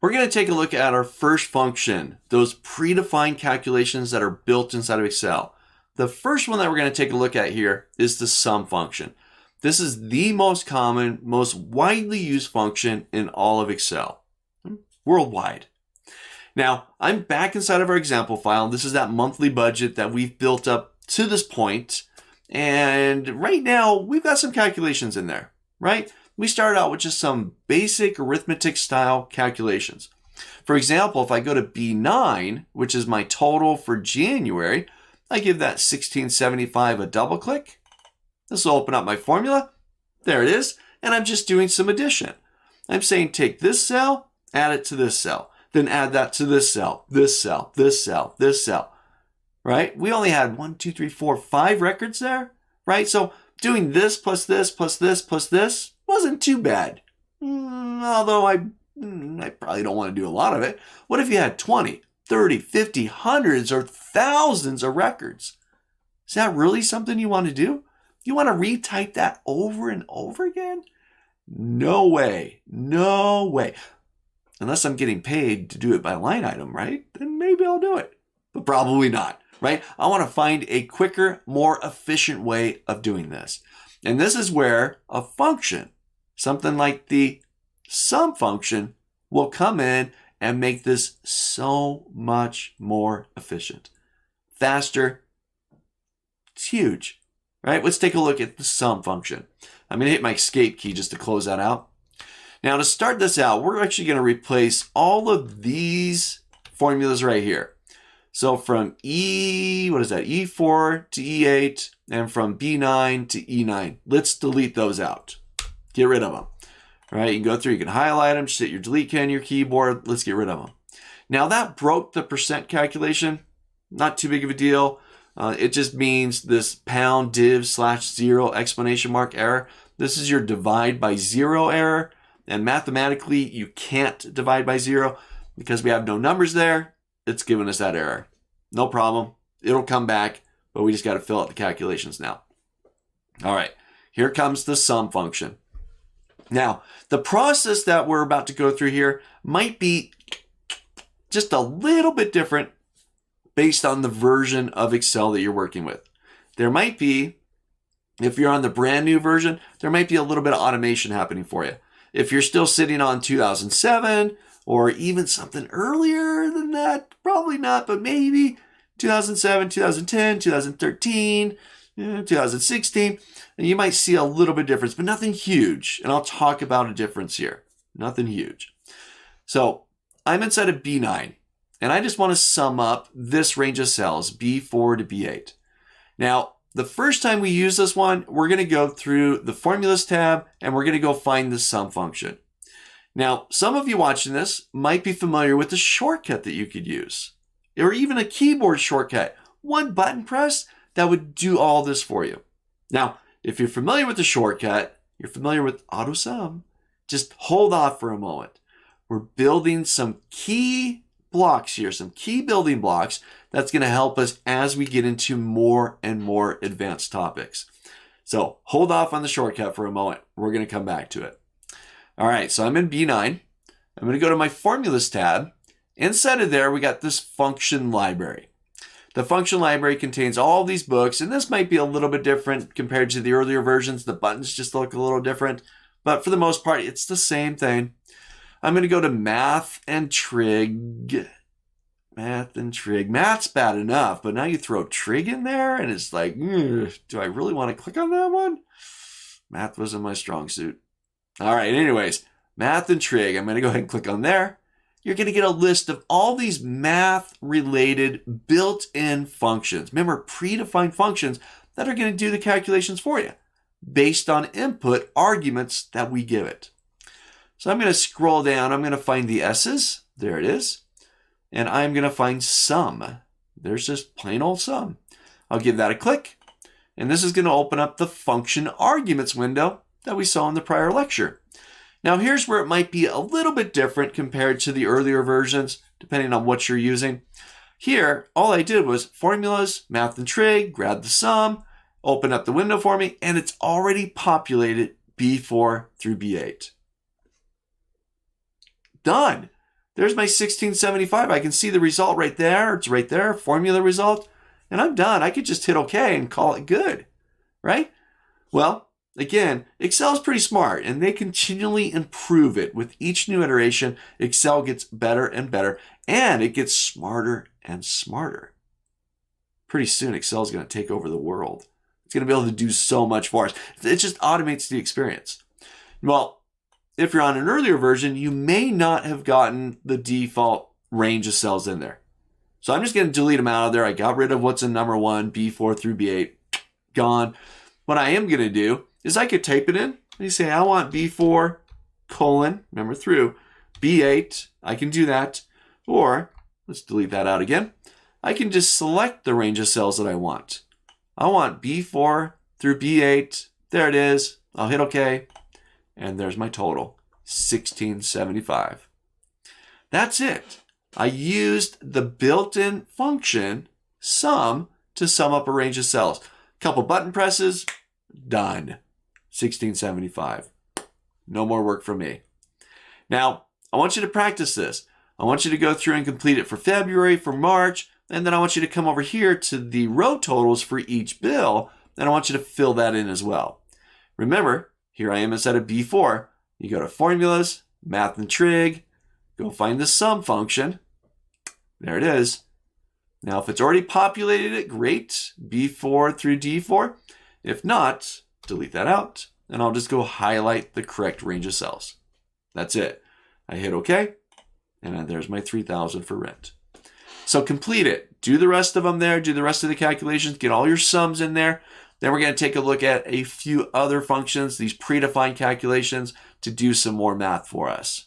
we're going to take a look at our first function, those predefined calculations that are built inside of Excel. The first one that we're going to take a look at here is the sum function. This is the most common, most widely used function in all of Excel, worldwide. Now, I'm back inside of our example file. This is that monthly budget that we've built up to this point. And right now, we've got some calculations in there, right? We started out with just some basic arithmetic style calculations. For example, if I go to B9, which is my total for January, I give that 1675 a double click. This will open up my formula. There it is. And I'm just doing some addition. I'm saying take this cell, add it to this cell, then add that to this cell, this cell, this cell, this cell, right? We only had 5 records there, right? So doing this plus this plus this plus this wasn't too bad. Although I probably don't want to do a lot of it. What if you had 20, 30, 50, hundreds or thousands of records? Is that really something you want to do? You want to retype that over and over again? No way. No way. Unless I'm getting paid to do it by line item, right? Then maybe I'll do it. But probably not, right? I want to find a quicker, more efficient way of doing this. And this is where a function, something like the sum function, will come in and make this so much more efficient. Faster. It's huge, right? Let's take a look at the sum function. I'm going to hit my escape key just to close that out. Now to start this out, we're actually going to replace all of these formulas right here. So from E4 to E8, and from B9 to E9. Let's delete those out. Get rid of them. All right, you can go through, you can highlight them, just hit your delete key on your keyboard. Let's get rid of them. Now that broke the percent calculation. Not too big of a deal. It just means this pound div /0 exclamation mark error. This is your divide by 0 error. And mathematically, you can't divide by 0 because we have no numbers there. It's giving us that error. No problem. It'll come back, but we just got to fill out the calculations now. All right, here comes the sum function. Now, the process that we're about to go through here might be just a little bit different based on the version of Excel that you're working with. There might be, if you're on the brand new version, there might be a little bit of automation happening for you. If you're still sitting on 2007 or even something earlier than that, probably not, but maybe 2007, 2010, 2013, 2016, and you might see a little bit of difference, but nothing huge. And I'll talk about a difference here. Nothing huge. So I'm inside of B9, and I just want to sum up this range of cells, B4 to B8. Now, the first time we use this one, we're going to go through the formulas tab, and we're going to go find the sum function. Now, some of you watching this might be familiar with the shortcut that you could use, or even a keyboard shortcut. One button press that would do all this for you. Now, if you're familiar with the shortcut, you're familiar with AutoSum, just hold off for a moment. We're building some key blocks here, some key building blocks that's going to help us as we get into more and more advanced topics. So hold off on the shortcut for a moment. We're going to come back to it. All right, so I'm in B9. I'm going to go to my formulas tab. Inside of there, we got this function library. The function library contains all these books, and this might be a little bit different compared to the earlier versions. The buttons just look a little different, but for the most part, it's the same thing. I'm going to go to math and trig. Math and trig. Math's bad enough, but now you throw trig in there, and it's like, do I really want to click on that one? Math wasn't my strong suit. All right, anyways, math and trig. I'm going to go ahead and click on there. You're going to get a list of all these math-related built-in functions. Remember, predefined functions that are going to do the calculations for you based on input arguments that we give it. So I'm going to scroll down. I'm going to find the S's. There it is. And I'm going to find sum. There's just plain old sum. I'll give that a click. And this is going to open up the function arguments window that we saw in the prior lecture. Now here's where it might be a little bit different compared to the earlier versions, depending on what you're using. Here, all I did was formulas, math and trig, grab the sum, open up the window for me, and it's already populated B4 through B8. Done. There's my 1675. I can see the result right there. It's right there, formula result. And I'm done. I could just hit OK and call it good, right? Well, again, Excel is pretty smart, and they continually improve it. With each new iteration, Excel gets better and better, and it gets smarter and smarter. Pretty soon, Excel is going to take over the world. It's going to be able to do so much for us. It just automates the experience. Well, if you're on an earlier version, you may not have gotten the default range of cells in there. So I'm just going to delete them out of there. I got rid of what's in number 1, B4 through B8, gone. What I am going to do is I could type it in. You say, I want B4 colon, remember through, B8. I can do that. Or, let's delete that out again. I can just select the range of cells that I want. I want B4 through B8. There it is. I'll hit OK. And there's my total, 1675. That's it. I used the built-in function sum to sum up a range of cells. Couple button presses, done. 1675. No more work for me. Now, I want you to practice this. I want you to go through and complete it for February, for March, and then I want you to come over here to the row totals for each bill, and I want you to fill that in as well. Remember, here I am instead of B4. You go to Formulas, Math and Trig, go find the sum function. There it is. Now, if it's already populated it, great. B4 through D4. If not, delete that out, and I'll just go highlight the correct range of cells. That's it. I hit OK, and there's my 3,000 for rent. So complete it. Do the rest of them there. Do the rest of the calculations. Get all your sums in there. Then we're going to take a look at a few other functions, these predefined calculations, to do some more math for us.